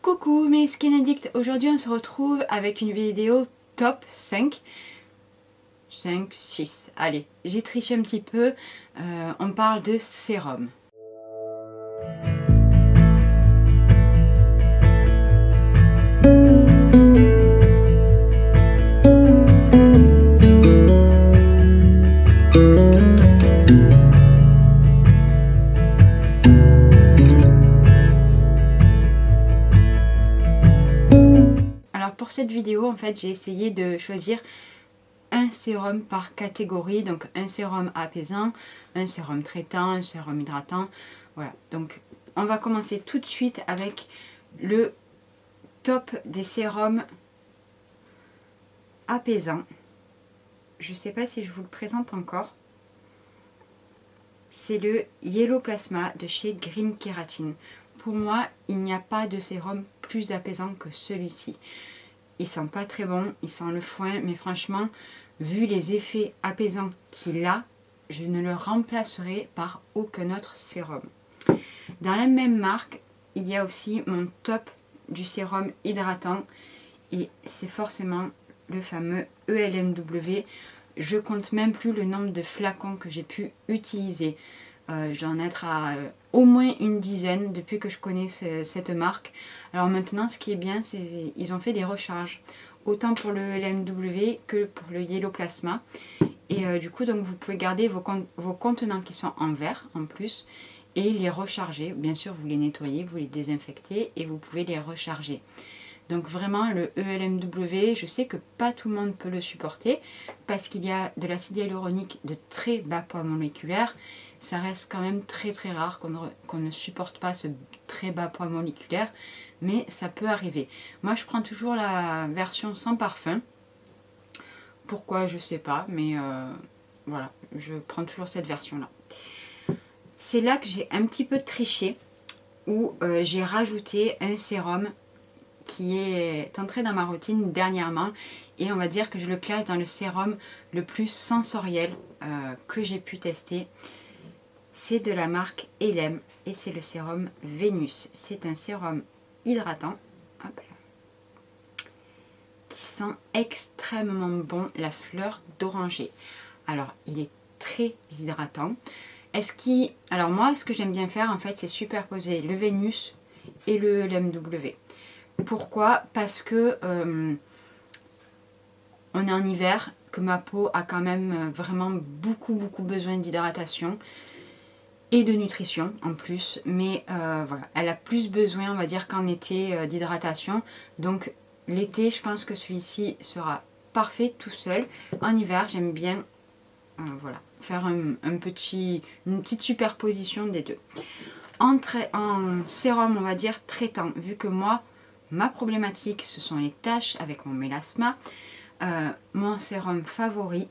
Coucou mes Skin Addicts, aujourd'hui on se retrouve avec une vidéo top 5, 6, allez, j'ai triché un petit peu, on parle de sérum. Pour cette vidéo, en fait, j'ai essayé de choisir un sérum par catégorie, donc un sérum apaisant, un sérum traitant, un sérum hydratant, voilà. Donc, on va commencer tout de suite avec le top des sérums apaisants. Je ne sais pas si je vous le présente encore. C'est le Yellow Plasma de chez Green Keratin. Pour moi, il n'y a pas de sérum plus apaisant que celui-ci. Il sent pas très bon, il sent le foin, mais franchement, vu les effets apaisants qu'il a, je ne le remplacerai par aucun autre sérum. Dans la même marque, il y a aussi mon top du sérum hydratant, et c'est forcément le fameux ELMW. Je compte même plus le nombre de flacons que j'ai pu utiliser. Je dois en être à au moins une dizaine depuis que je connais cette marque. Alors maintenant, ce qui est bien, c'est qu'ils ont fait des recharges, autant pour le LMW que pour le Yellow Plasma. Et du coup, donc, vous pouvez garder vos contenants qui sont en verre en plus et les recharger. Bien sûr, vous les nettoyez, vous les désinfectez et vous pouvez les recharger. Donc vraiment, le ELMW, je sais que pas tout le monde peut le supporter parce qu'il y a de l'acide hyaluronique de très bas poids moléculaire. Ça reste quand même très rare qu'on ne supporte pas ce très bas poids moléculaire, mais ça peut arriver. Moi, je prends toujours la version sans parfum. Pourquoi, je sais pas, mais voilà, je prends toujours cette version-là. C'est là que j'ai un petit peu triché, où j'ai rajouté un sérum qui est entré dans ma routine dernièrement, et on va dire que je le classe dans le sérum le plus sensoriel que j'ai pu tester. C'est de la marque Elem et c'est le sérum Vénus. C'est un sérum hydratant, hop là, qui sent extrêmement bon la fleur d'oranger. Alors il est très hydratant. Alors moi, ce que j'aime bien faire en fait, c'est superposer le Vénus et le LMW. Pourquoi? Parce que on est en hiver, que ma peau a quand même vraiment beaucoup besoin d'hydratation et de nutrition en plus, mais voilà, elle a plus besoin, on va dire, qu'en été d'hydratation. Donc l'été, je pense que celui-ci sera parfait tout seul. En hiver, j'aime bien voilà, faire une petite superposition des deux. En sérum, on va dire traitant, vu que moi, ma problématique, ce sont les taches avec mon mélasma. Mon sérum favori,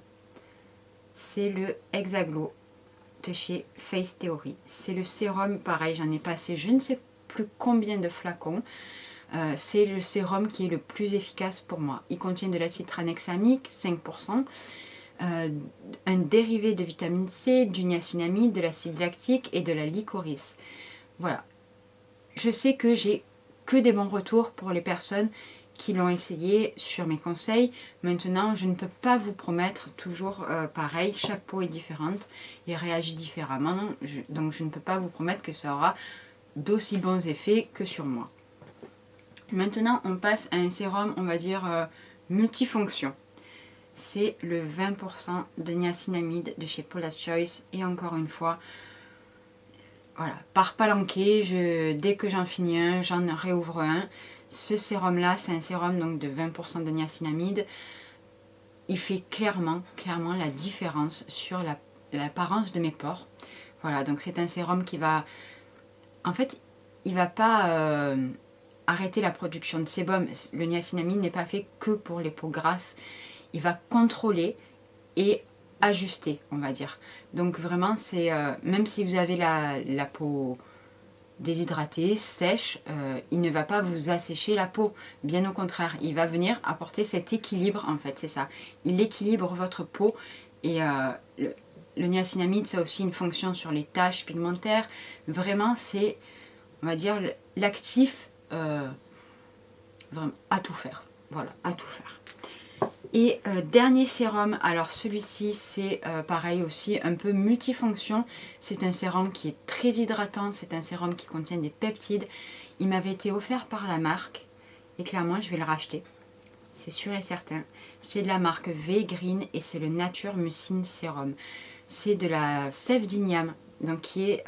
c'est le Hexaglow de chez Face Theory. C'est le sérum, pareil, j'en ai passé je ne sais plus combien de flacons. C'est le sérum qui est le plus efficace pour moi. Il contient de l'acide tranexamique, 5%, un dérivé de vitamine C, du niacinamide, de l'acide lactique et de la licorice. Voilà. Je sais que j'ai que des bons retours pour les personnes qui l'ont essayé sur mes conseils. Maintenant, je ne peux pas vous promettre toujours pareil. Chaque peau est différente et réagit différemment. Donc je ne peux pas vous promettre que ça aura d'aussi bons effets que sur moi. Maintenant, on passe à un sérum, on va dire, multifonction. C'est le 20% de niacinamide de chez Paula's Choice. Et encore une fois, voilà, par palanquet, dès que j'en finis un, j'en réouvre un. Ce sérum là, c'est un sérum donc de 20% de niacinamide. Il fait clairement la différence sur l'apparence de mes pores. Voilà, donc c'est un sérum qui va... En fait, il ne va pas arrêter la production de sébum. Le niacinamide n'est pas fait que pour les peaux grasses. Il va contrôler et ajuster, on va dire. Donc vraiment, c'est même si vous avez la peau déshydratée, sèche, il ne va pas vous assécher la peau. Bien au contraire, il va venir apporter cet équilibre, en fait, c'est ça. Il équilibre votre peau et le niacinamide, ça a aussi une fonction sur les taches pigmentaires. Vraiment, c'est, on va dire, l'actif vraiment à tout faire. Voilà, à tout faire. Et dernier sérum, alors celui-ci c'est pareil aussi, un peu multifonction. C'est un sérum qui est très hydratant, c'est un sérum qui contient des peptides. Il m'avait été offert par la marque et clairement je vais le racheter, c'est sûr et certain. C'est de la marque V-Green et c'est le Nature Mucine Sérum. C'est de la sève d'igname, donc qui est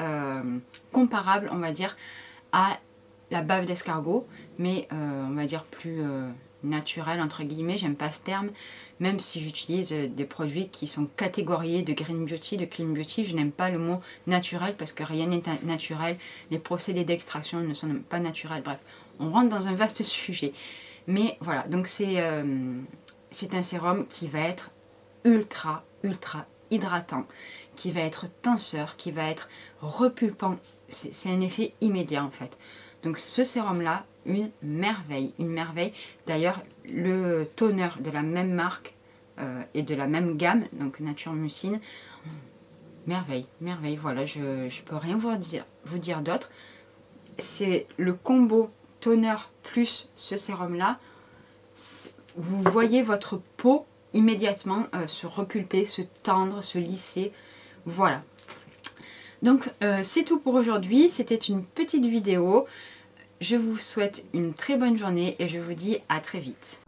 comparable, on va dire, à la bave d'escargot, mais on va dire plus naturel entre guillemets, j'aime pas ce terme, même si j'utilise des produits qui sont catégoriés de Green Beauty, de Clean Beauty, je n'aime pas le mot naturel parce que rien n'est naturel, les procédés d'extraction ne sont pas naturels, bref, on rentre dans un vaste sujet. Mais voilà, donc c'est un sérum qui va être ultra hydratant, qui va être tenseur, qui va être repulpant, c'est un effet immédiat en fait. Donc ce sérum là, une merveille, une merveille. D'ailleurs le toner de la même marque et de la même gamme, donc Nature Mucine, merveille, merveille, voilà, je peux rien vous dire d'autre. C'est le combo toner plus ce sérum là, vous voyez votre peau immédiatement se repulper, se tendre, se lisser, voilà. Donc c'est tout pour aujourd'hui, c'était une petite vidéo. Je vous souhaite une très bonne journée et je vous dis à très vite.